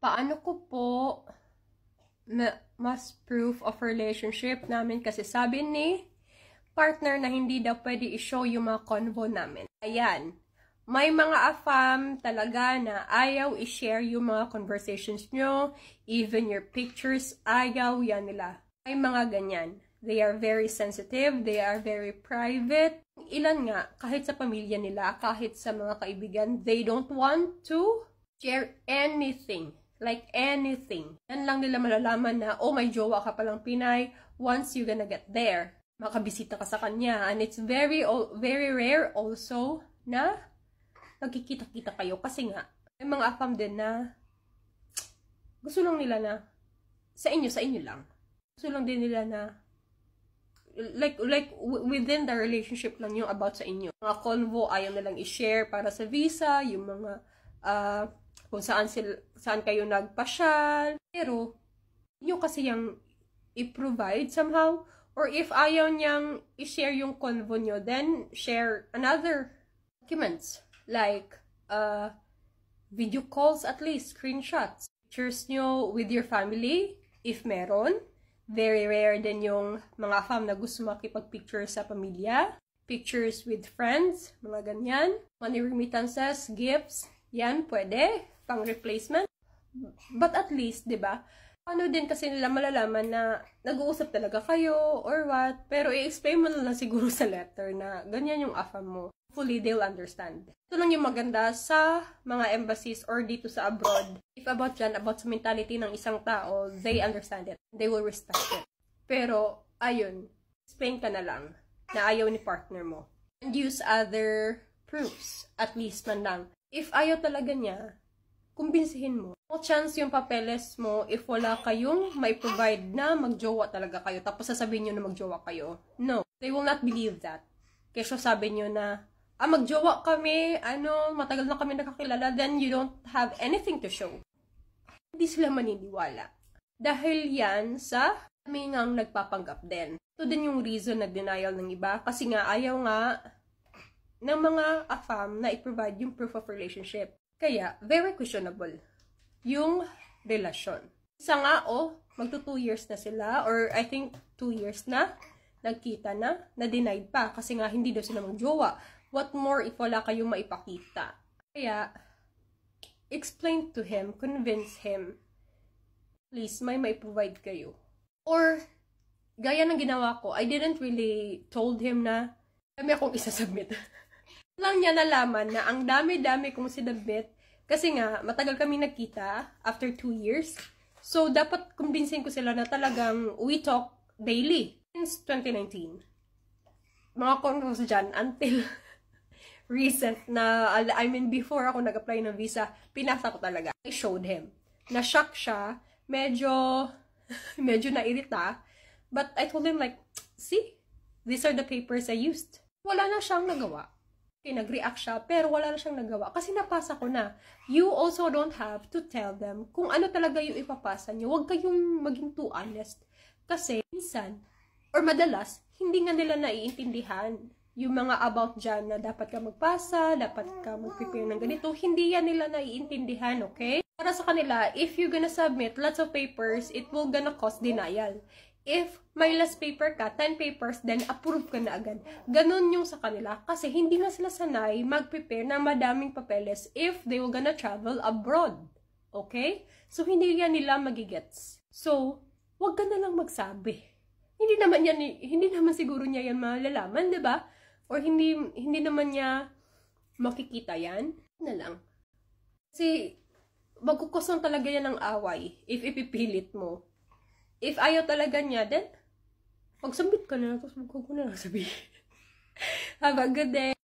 Paano ko po mas proof of relationship namin? Kasi sabi ni partner na hindi daw pwede i-show yung mga convo namin. Ayan. May mga afam talaga na ayaw i-share yung mga conversations nyo, even your pictures, ayaw yan nila. May mga ganyan. They are very sensitive, they are very private. Ilan nga, kahit sa pamilya nila, kahit sa mga kaibigan, they don't want to share anything. Like anything. Yan lang nila malalaman na, oh, may jowa ka palang Pinay, once you gonna get there, makabisita ka sa kanya. And it's very rare also na nagkikita-kita kayo. Kasi nga, may mga afam din na gusto lang nila na sa inyo lang. Gusto lang din nila na like within the relationship lang yung about sa inyo. Mga convo, ayaw nilang i-share para sa visa, yung mga kung saan kayo nagpasyal. Pero, yun kasi yung i-provide somehow. Or if ayaw niyang i-share yung convo nyo, then share another documents. Like, video calls at least, screenshots. Pictures nyo with your family, if meron. Very rare din yung mga fam na gusto makipag-picture sa pamilya. Pictures with friends, mga ganyan. Money remittances, gifts, yan, pwede. Pang replacement. But at least, di ba? Ano din kasi nila malalaman na nag-uusap talaga kayo or what. Pero i-explain mo na lang siguro sa letter na ganyan yung afam mo. Hopefully, they'll understand. Ito lang yung maganda sa mga embassies or dito sa abroad. If about sa mentality ng isang tao, they understand it. They will respect it. Pero, ayun, explain ka na lang na ayaw ni partner mo. And use other proofs, at least man lang. If ayaw talaga niya, kumbinsihin mo. No chance yung papeles mo if wala kayong may provide na magjowa talaga kayo. Tapos sasabihin nyo na magjowa kayo. No, they will not believe that. Kesyo sabi nyo na, magjowa kami, matagal na kami nakakilala, then you don't have anything to show. Hindi sila maniniwala. Dahil yan sa kami ngang nagpapanggap din. Ito din yung reason na denial ng iba. Kasi nga, ayaw nga ng mga afam na i-provide yung proof of relationship. Kaya, very questionable yung relasyon. Isa nga, magto 2 years na sila, or I think 2 years na, nagkita na denied pa, kasi nga hindi daw sila magjowa. What more if wala kayong maipakita? Kaya, explain to him, convince him, please, may provide kayo. Or, gaya ng ginawa ko, I didn't really told him na dami akong isasubmit. Lang niya nalaman na ang dami-dami kong sinubmit kasi nga, matagal kami nagkita after 2 years. So, dapat kumbinsin ko sila na talagang we talk daily since 2019. Mga convos dyan until recent na, before ako nag-apply ng visa, pinasa ko talaga. I showed him. Na-shock siya. Medyo nairita. But I told him like, see, these are the papers I used. Wala na siyang nagawa. Okay, nag-react siya, pero wala na siyang nagawa. Kasi napasa ko na. You also don't have to tell them kung ano talaga yung ipapasa nyo. Huwag kayong maging too honest. Kasi, minsan, or madalas, hindi nga nila naiintindihan yung mga about dyan na dapat ka magpasa, dapat ka mag-prepare ng ganito. Hindi yan nila naiintindihan, okay? Para sa kanila, if you're gonna submit lots of papers, it will gonna cause denial. If may last paper ka, 10 papers, then approve ka na agad. Ganon yung sa kanila. Kasi hindi nga sila sanay mag-prepare na madaming papeles if they will gonna travel abroad. Okay? So, hindi yan nila magigets. So, wag ka na lang magsabi. Hindi naman siguro niya yan malalaman, di ba? Or hindi naman niya makikita yan. Na lang. Kasi, magkukusang talaga yan ng away if ipipilit mo. If ayaw talaga niya, then, mag-submit ka na, tapos magkukunan na sabihin. Have a good day.